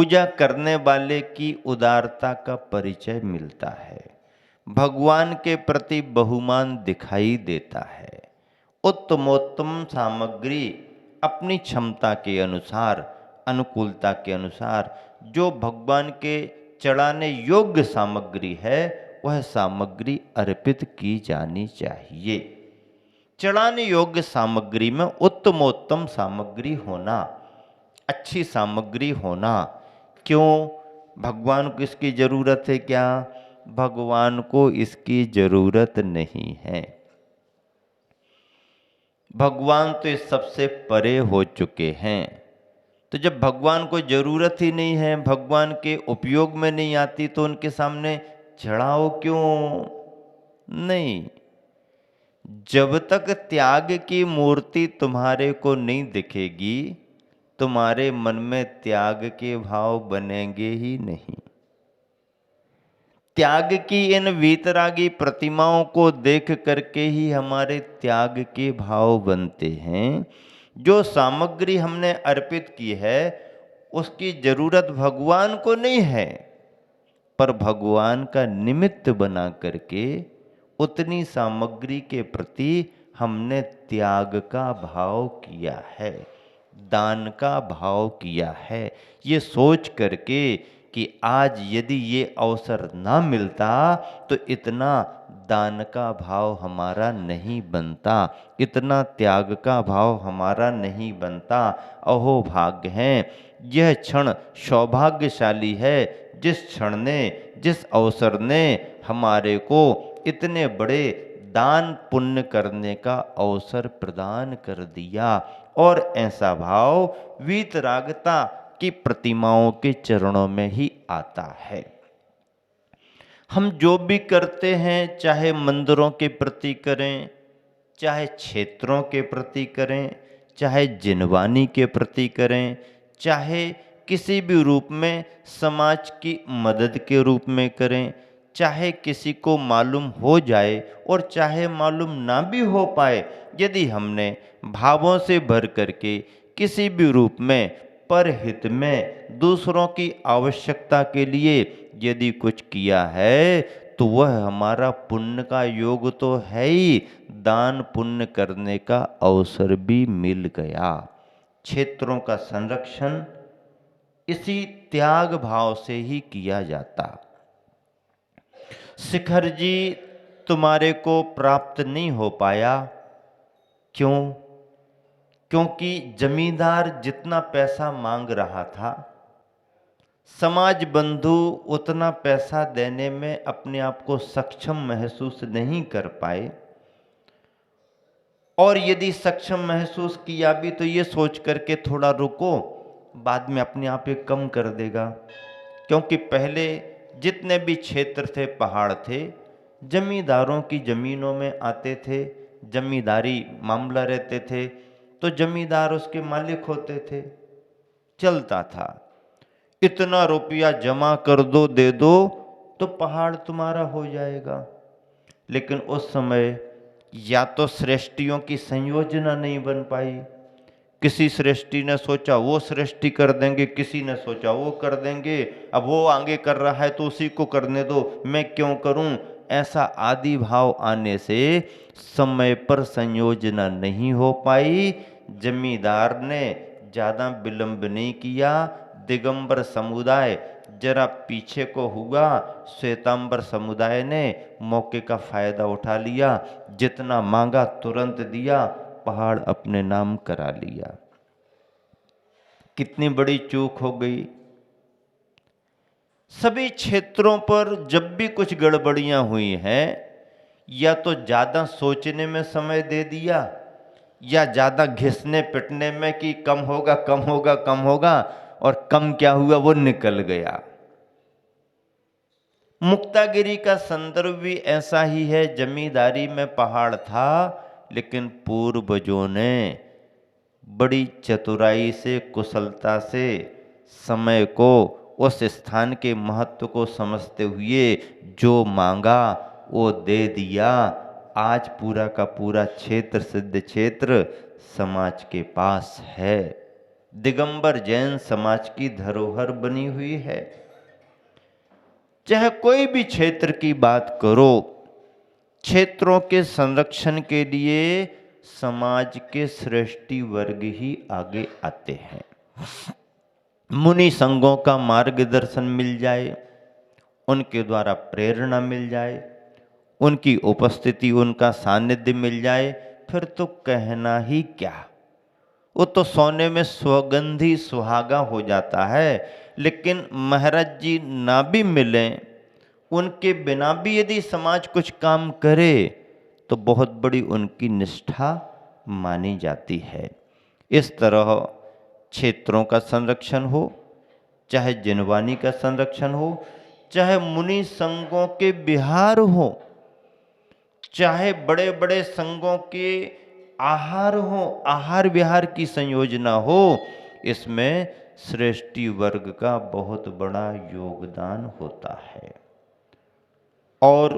पूजा करने वाले की उदारता का परिचय मिलता है, भगवान के प्रति बहुमान दिखाई देता है। उत्तमोत्तम सामग्री अपनी क्षमता के अनुसार, अनुकूलता के अनुसार जो भगवान के चढ़ाने योग्य सामग्री है वह सामग्री अर्पित की जानी चाहिए। चढ़ाने योग्य सामग्री में उत्तमोत्तम सामग्री होना, अच्छी सामग्री होना। क्यों? भगवान को इसकी ज़रूरत है क्या? भगवान को इसकी ज़रूरत नहीं है। भगवान तो इस सबसे परे हो चुके हैं। तो जब भगवान को ज़रूरत ही नहीं है, भगवान के उपयोग में नहीं आती, तो उनके सामने चढ़ाओ क्यों? नहीं। जब तक त्याग की मूर्ति तुम्हारे को नहीं दिखेगी, तुम्हारे मन में त्याग के भाव बनेंगे ही नहीं। त्याग की इन वीतरागी प्रतिमाओं को देख करके ही हमारे त्याग के भाव बनते हैं। जो सामग्री हमने अर्पित की है उसकी जरूरत भगवान को नहीं है, पर भगवान का निमित्त बना करके उतनी सामग्री के प्रति हमने त्याग का भाव किया है, दान का भाव किया है, ये सोच करके कि आज यदि ये अवसर ना मिलता तो इतना दान का भाव हमारा नहीं बनता, इतना त्याग का भाव हमारा नहीं बनता। अहो भाग्य हैं, यह क्षण सौभाग्यशाली है जिस क्षण ने, जिस अवसर ने हमारे को इतने बड़े दान पुण्य करने का अवसर प्रदान कर दिया। और ऐसा भाव वीतरागता की प्रतिमाओं के चरणों में ही आता है। हम जो भी करते हैं, चाहे मंदिरों के प्रति करें, चाहे क्षेत्रों के प्रति करें, चाहे जिनवानी के प्रति करें, चाहे किसी भी रूप में समाज की मदद के रूप में करें, चाहे किसी को मालूम हो जाए और चाहे मालूम ना भी हो पाए, यदि हमने भावों से भर करके किसी भी रूप में परहित में दूसरों की आवश्यकता के लिए यदि कुछ किया है तो वह हमारा पुण्य का योग तो है ही, दान पुण्य करने का अवसर भी मिल गया। क्षेत्रों का संरक्षण इसी त्याग भाव से ही किया जाता। शिखर जी तुम्हारे को प्राप्त नहीं हो पाया, क्यों? क्योंकि जमींदार जितना पैसा मांग रहा था, समाज बंधु उतना पैसा देने में अपने आप को सक्षम महसूस नहीं कर पाए। और यदि सक्षम महसूस किया भी तो ये सोच करके थोड़ा रुको, बाद में अपने आप ये कम कर देगा। क्योंकि पहले जितने भी क्षेत्र थे, पहाड़ थे, जमींदारों की ज़मीनों में आते थे, जमींदारी मामला रहते थे, तो जमींदार उसके मालिक होते थे, चलता था। इतना रुपया जमा कर दो, दे दो तो पहाड़ तुम्हारा हो जाएगा। लेकिन उस समय या तो श्रेष्ठियों की संयोजना नहीं बन पाई, किसी श्रेष्ठी ने सोचा वो श्रेष्ठी कर देंगे, किसी ने सोचा वो कर देंगे, अब वो आगे कर रहा है तो उसी को करने दो, मैं क्यों करूं, ऐसा आदि भाव आने से समय पर संयोजना नहीं हो पाई। जमींदार ने ज़्यादा विलंब नहीं किया, दिगंबर समुदाय जरा पीछे को हुआ, श्वेतांबर समुदाय ने मौके का फायदा उठा लिया, जितना मांगा तुरंत दिया, पहाड़ अपने नाम करा लिया। कितनी बड़ी चूक हो गई। सभी क्षेत्रों पर जब भी कुछ गड़बड़ियां हुई हैं, या तो ज़्यादा सोचने में समय दे दिया, या ज़्यादा घिसने पिटने में कि कम होगा कम होगा कम होगा, और कम क्या हुआ वो निकल गया। मुक्तागिरी का संदर्भ भी ऐसा ही है। जमींदारी में पहाड़ था, लेकिन पूर्वजों ने बड़ी चतुराई से, कुशलता से समय को, उस स्थान के महत्व को समझते हुए जो मांगा वो दे दिया। आज पूरा का पूरा क्षेत्र, सिद्ध क्षेत्र समाज के पास है। दिगंबर जैन समाज की धरोहर बनी हुई है। चाहे कोई भी क्षेत्र की बात करो, क्षेत्रों के संरक्षण के लिए समाज के श्रेष्ठी वर्ग ही आगे आते हैं। मुनि संघों का मार्गदर्शन मिल जाए, उनके द्वारा प्रेरणा मिल जाए, उनकी उपस्थिति, उनका सानिध्य मिल जाए, फिर तो कहना ही क्या, वो तो सोने में सुगंधी सुहागा हो जाता है। लेकिन महाराज जी ना भी मिलें, उनके बिना भी यदि समाज कुछ काम करे तो बहुत बड़ी उनकी निष्ठा मानी जाती है। इस तरह क्षेत्रों का संरक्षण हो, चाहे जिनवानी का संरक्षण हो, चाहे मुनि संघों के विहार हो, चाहे बड़े बड़े संघों के आहार हो, आहार विहार की संयोजना हो, इसमें श्रेष्ठी वर्ग का बहुत बड़ा योगदान होता है। और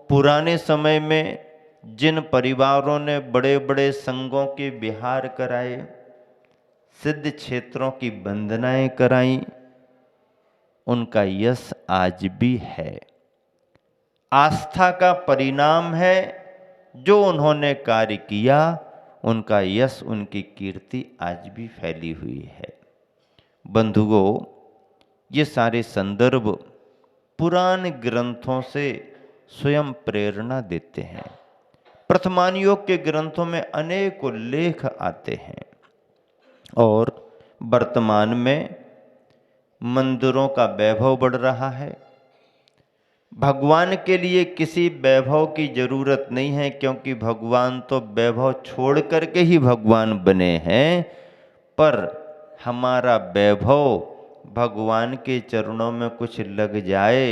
पुराने समय में जिन परिवारों ने बड़े बड़े संघों के विहार कराए, सिद्ध क्षेत्रों की वंदनाएं कराई, उनका यश आज भी है। आस्था का परिणाम है जो उन्होंने कार्य किया, उनका यश, उनकी कीर्ति आज भी फैली हुई है। बंधुओं, ये सारे संदर्भ पुराण ग्रंथों से स्वयं प्रेरणा देते हैं। प्रथमान योग के ग्रंथों में अनेक उल्लेख आते हैं और वर्तमान में मंदिरों का वैभव बढ़ रहा है। भगवान के लिए किसी वैभव की जरूरत नहीं है, क्योंकि भगवान तो वैभव छोड़ करके ही भगवान बने हैं। पर हमारा वैभव भगवान के चरणों में कुछ लग जाए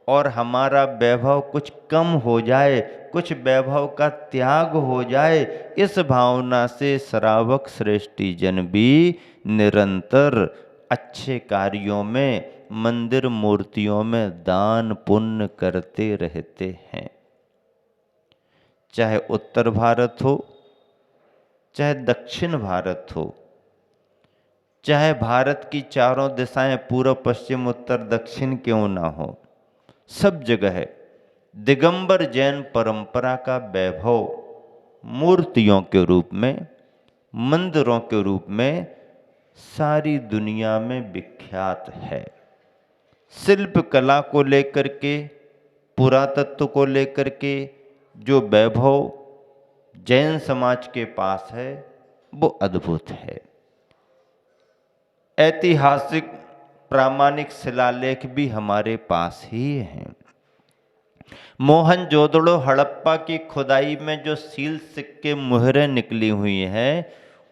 और हमारा वैभव कुछ कम हो जाए, कुछ वैभव का त्याग हो जाए, इस भावना से श्रावक श्रेष्ठी जन भी निरंतर अच्छे कार्यों में, मंदिर मूर्तियों में दान पुण्य करते रहते हैं। चाहे उत्तर भारत हो, चाहे दक्षिण भारत हो, चाहे भारत की चारों दिशाएं पूर्व पश्चिम उत्तर दक्षिण क्यों ना हो, सब जगह दिगंबर जैन परंपरा का वैभव मूर्तियों के रूप में, मंदिरों के रूप में सारी दुनिया में विख्यात है। शिल्प कला को लेकर के, पुरातत्व को लेकर के जो वैभव जैन समाज के पास है वो अद्भुत है। ऐतिहासिक प्रामाणिक शिलालेख भी हमारे पास ही हैं। मोहनजोदड़ो हड़प्पा की खुदाई में जो सील सिक्के मुहरें निकली हुई हैं,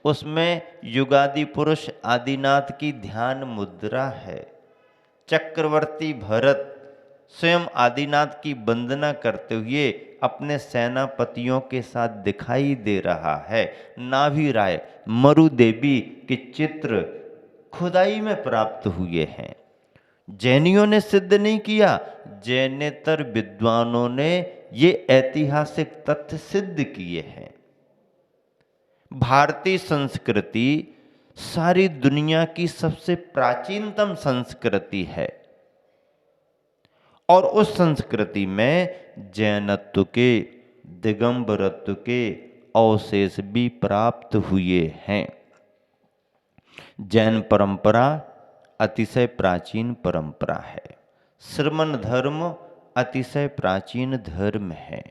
उसमें युगादि पुरुष आदिनाथ की ध्यान मुद्रा है। चक्रवर्ती भरत स्वयं आदिनाथ की वंदना करते हुए अपने सेनापतियों के साथ दिखाई दे रहा है। नाभि राय, मरु देवी के चित्र खुदाई में प्राप्त हुए हैं। जैनियों ने सिद्ध नहीं किया, जैनेतर विद्वानों ने ये ऐतिहासिक तथ्य सिद्ध किए हैं। भारतीय संस्कृति सारी दुनिया की सबसे प्राचीनतम संस्कृति है और उस संस्कृति में जैनत्व के, दिगंबरत्व के अवशेष भी प्राप्त हुए हैं। जैन परंपरा अतिशय प्राचीन परंपरा है। श्रमण धर्म अतिशय प्राचीन धर्म है।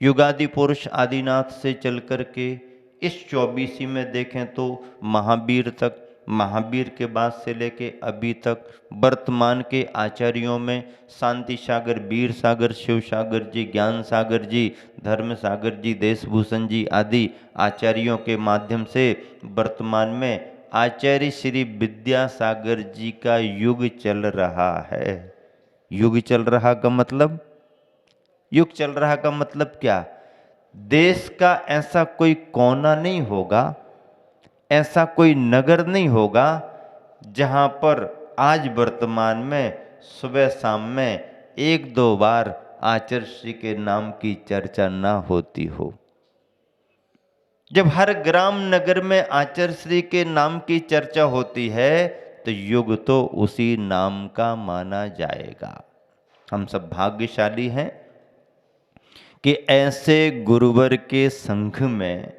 युगादि पुरुष आदिनाथ से चल कर के इस 24वीं में देखें तो महावीर तक, महावीर के बाद से लेके अभी तक वर्तमान के आचार्यों में शांति सागर, वीर सागर, शिव सागर जी, ज्ञान सागर जी, धर्म सागर जी, देशभूषण जी आदि आचार्यों के माध्यम से वर्तमान में आचार्य श्री विद्यासागर जी का युग चल रहा है। युग चल रहा का मतलब, युग चल रहा का मतलब क्या? देश का ऐसा कोई कोना नहीं होगा, ऐसा कोई नगर नहीं होगा जहां पर आज वर्तमान में सुबह शाम में एक दो बार आचार्य श्री के नाम की चर्चा ना होती हो। जब हर ग्राम नगर में आचार्य श्री के नाम की चर्चा होती है तो युग तो उसी नाम का माना जाएगा। हम सब भाग्यशाली हैं कि ऐसे गुरुवर के संघ में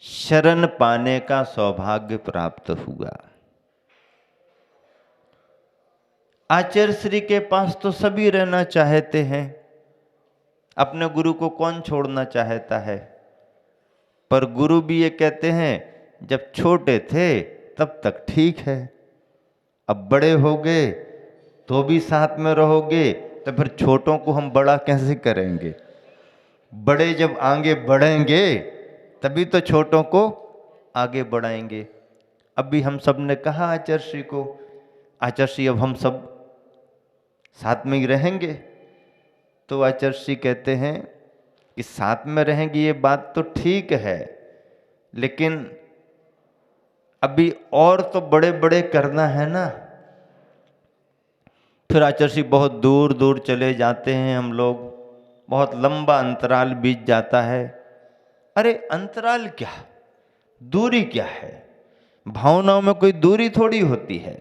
शरण पाने का सौभाग्य प्राप्त हुआ। आचार्य श्री के पास तो सभी रहना चाहते हैं, अपने गुरु को कौन छोड़ना चाहता है। पर गुरु भी ये कहते हैं जब छोटे थे तब तक ठीक है, अब बड़े हो गए तो भी साथ में रहोगे तो फिर छोटों को हम बड़ा कैसे करेंगे। बड़े जब आगे बढ़ेंगे तभी तो छोटों को आगे बढ़ाएंगे। अभी हम सब ने कहा आचार्य श्री को, आचार्य श्री अब हम सब साथ में ही रहेंगे। तो आचार्य श्री कहते हैं कि साथ में रहेंगे ये बात तो ठीक है, लेकिन अभी और तो बड़े बड़े करना है ना। फिर आचार्य श्री बहुत दूर दूर चले जाते हैं, हम लोग बहुत लंबा अंतराल बीत जाता है। अरे अंतराल क्या, दूरी क्या है, भावनाओं में कोई दूरी थोड़ी होती है।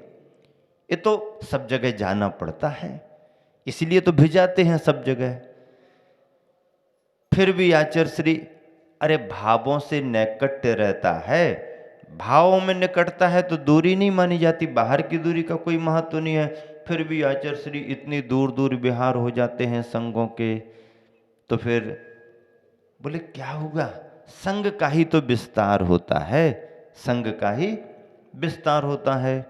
ये तो सब जगह जाना पड़ता है, इसलिए तो भिजाते हैं सब जगह। फिर भी आचार्य श्री अरे भावों से निकट रहता है, भावों में निकटता है तो दूरी नहीं मानी जाती, बाहर की दूरी का कोई महत्व नहीं है। फिर भी आचार्य श्री इतनी दूर दूर विहार हो जाते हैं संघों के। तो फिर बोले क्या होगा, संघ का ही तो विस्तार होता है, संघ का ही विस्तार होता है,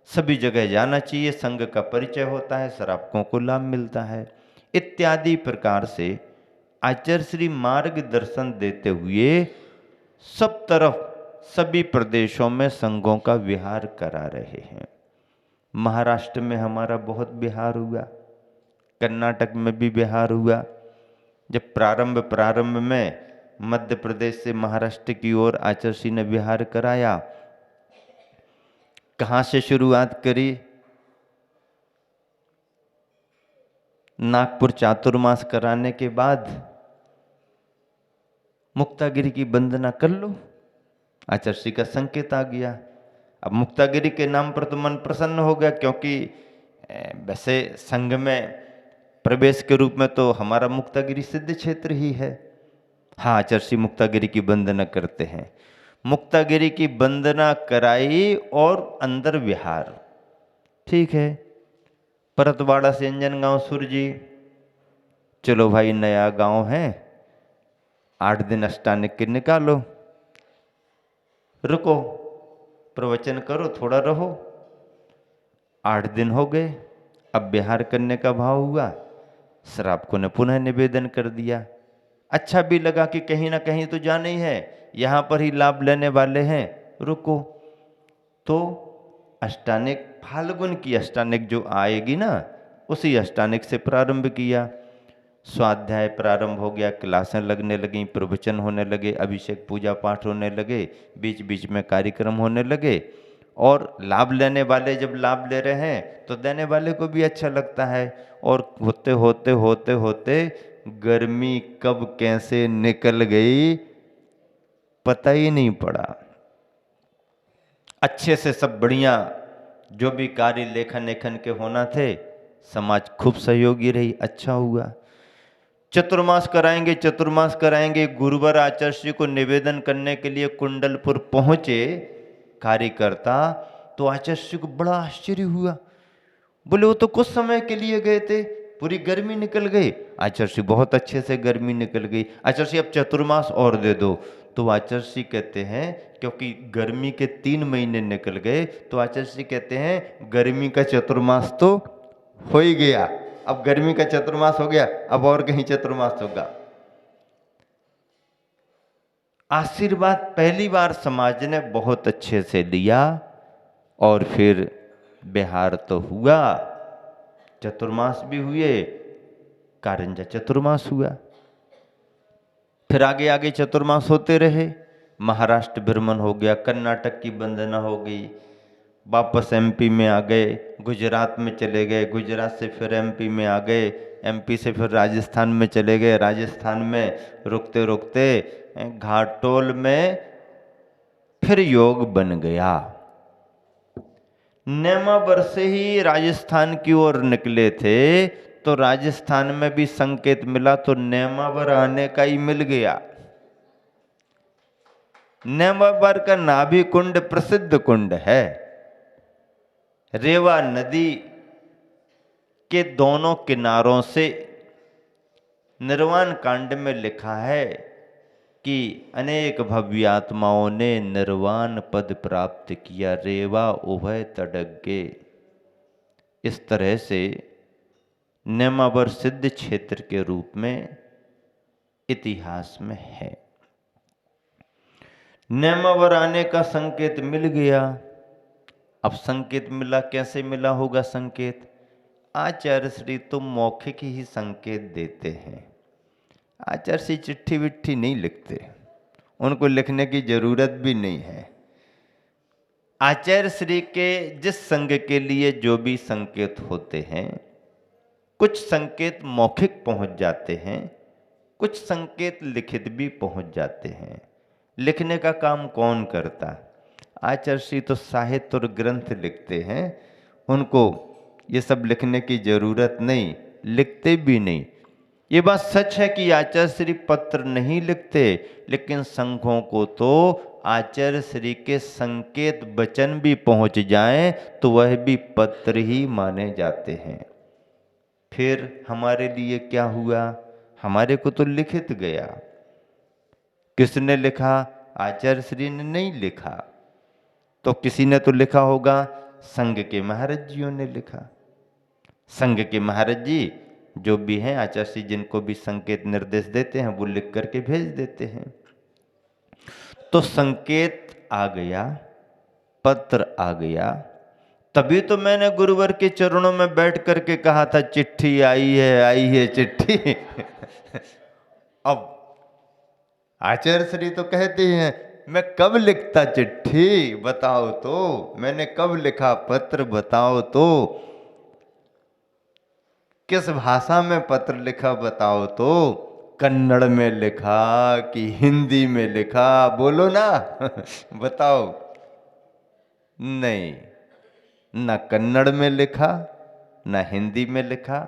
सभी जगह जाना चाहिए, संघ का परिचय होता है, श्रावकों को लाभ मिलता है इत्यादि प्रकार से आचार्य श्री मार्गदर्शन देते हुए सब तरफ सभी प्रदेशों में संघों का विहार करा रहे हैं। महाराष्ट्र में हमारा बहुत विहार हुआ, कर्नाटक में भी विहार हुआ। जब प्रारंभ में मध्य प्रदेश से महाराष्ट्र की ओर आचार्य श्री ने विहार कराया, कहाँ से शुरुआत करी, नागपुर चातुर्मास कराने के बाद मुक्तागिरी की वंदना कर लो, आचार्य श्री का संकेत आ गया। अब मुक्तागिरी के नाम पर तो मन प्रसन्न हो गया, क्योंकि वैसे संघ में प्रवेश के रूप में तो हमारा मुक्तागिरी सिद्ध क्षेत्र ही है। हाँ, आचार्य श्री मुक्तागिरी की वंदना करते हैं, मुक्तागिरी की वंदना कराई और अंदर विहार, ठीक है। परतवाड़ा से अंजनगांव सुरजी, चलो भाई नया गांव है, 8 दिन अष्टानिक के निकालो, रुको प्रवचन करो, थोड़ा रहो। 8 दिन हो गए, अब विहार करने का भाव हुआ, श्रावकों ने पुनः निवेदन कर दिया। अच्छा भी लगा कि कहीं ना कहीं तो जाना ही है, यहाँ पर ही लाभ लेने वाले हैं, रुको। तो अष्टानिक फाल्गुन की अष्टानिक जो आएगी ना, उसी अष्टानिक से प्रारंभ किया। स्वाध्याय प्रारंभ हो गया, क्लासें लगने लगी, प्रवचन होने लगे, अभिषेक पूजा पाठ होने लगे, बीच बीच में कार्यक्रम होने लगे। और लाभ लेने वाले जब लाभ ले रहे हैं तो देने वाले को भी अच्छा लगता है। और होते होते होते होते गर्मी कब कैसे निकल गई पता ही नहीं पड़ा। अच्छे से सब बढ़िया जो भी कार्य लेखन लेखन के होना थे, समाज खूब सहयोगी रही, अच्छा हुआ। चतुर्मास कराएंगे, चतुर्मास कराएंगे, गुरुवर आचार्य श्री को निवेदन करने के लिए कुंडलपुर पहुंचे कार्यकर्ता, तो आचार्य श्री को बड़ा आश्चर्य हुआ। बोले वो तो कुछ समय के लिए गए थे, पूरी गर्मी निकल गई। आचार्य श्री बहुत अच्छे से गर्मी निकल गई, आचार्य श्री अब चतुर्मास और दे दो। तो आचार्य श्री कहते हैं, क्योंकि गर्मी के 3 महीने निकल गए, तो आचार्य श्री कहते हैं गर्मी का चतुर्मास तो हो ही गया, अब गर्मी का चतुर्मास हो गया, अब और कहीं चतुर्मास होगा। आशीर्वाद पहली बार समाज ने बहुत अच्छे से लिया और फिर बिहार तो हुआ, चतुर्मास भी हुए, कारंजा चतुर्मास हुआ। फिर आगे आगे चतुर्मास होते रहे, महाराष्ट्र भ्रमण हो गया, कर्नाटक की वंदना हो गई, वापस एमपी में आ गए, गुजरात में चले गए, गुजरात से फिर एमपी में आ गए, एमपी से फिर राजस्थान में चले गए, राजस्थान में रुकते रुकते घाटोल में फिर योग बन गया। नेमावर से ही राजस्थान की ओर निकले थे, तो राजस्थान में भी संकेत मिला तो नेमावर आने का ही मिल गया। नेमावर का नाभि कुंड प्रसिद्ध कुंड है। रेवा नदी के दोनों किनारों से निर्वाण कांड में लिखा है कि अनेक भव्यात्माओं ने निर्वाण पद प्राप्त किया, रेवा उभय तड़ग्गे। इस तरह से नेमावर सिद्ध क्षेत्र के रूप में इतिहास में है। नेमावर आने का संकेत मिल गया। अब संकेत मिला, कैसे मिला होगा संकेत? आचार्य श्री तो मौखिक ही संकेत देते हैं। आचार्य श्री चिट्ठी विट्ठी नहीं लिखते, उनको लिखने की जरूरत भी नहीं है। आचार्य श्री के जिस संघ के लिए जो भी संकेत होते हैं, कुछ संकेत मौखिक पहुंच जाते हैं, कुछ संकेत लिखित भी पहुंच जाते हैं। लिखने का काम कौन करता? आचार्य श्री तो साहित्य और ग्रंथ लिखते हैं, उनको ये सब लिखने की जरूरत नहीं, लिखते भी नहीं। ये बात सच है कि आचार्य श्री पत्र नहीं लिखते, लेकिन संघों को तो आचार्य श्री के संकेत वचन भी पहुंच जाएं तो वह भी पत्र ही माने जाते हैं। फिर हमारे लिए क्या हुआ? हमारे को तो लिखित गया। किसने लिखा? आचार्य श्री ने नहीं लिखा, तो किसी ने तो लिखा होगा, संघ के महाराज जियों ने लिखा। संघ के महाराज जी जो भी हैं, आचार्य श्री जिनको भी संकेत निर्देश देते हैं वो लिख करके भेज देते हैं। तो संकेत आ गया, पत्र आ गया, तभी तो मैंने गुरुवर के चरणों में बैठ करके कहा था चिट्ठी आई है चिट्ठी। अब आचार्य श्री तो कहते हैं मैं कब लिखता चिट्ठी बताओ तो, मैंने कब लिखा पत्र बताओ तो, किस भाषा में पत्र लिखा बताओ तो, कन्नड़ में लिखा कि हिंदी में लिखा, बोलो ना। बताओ। नहीं, ना कन्नड़ में लिखा, ना हिंदी में लिखा,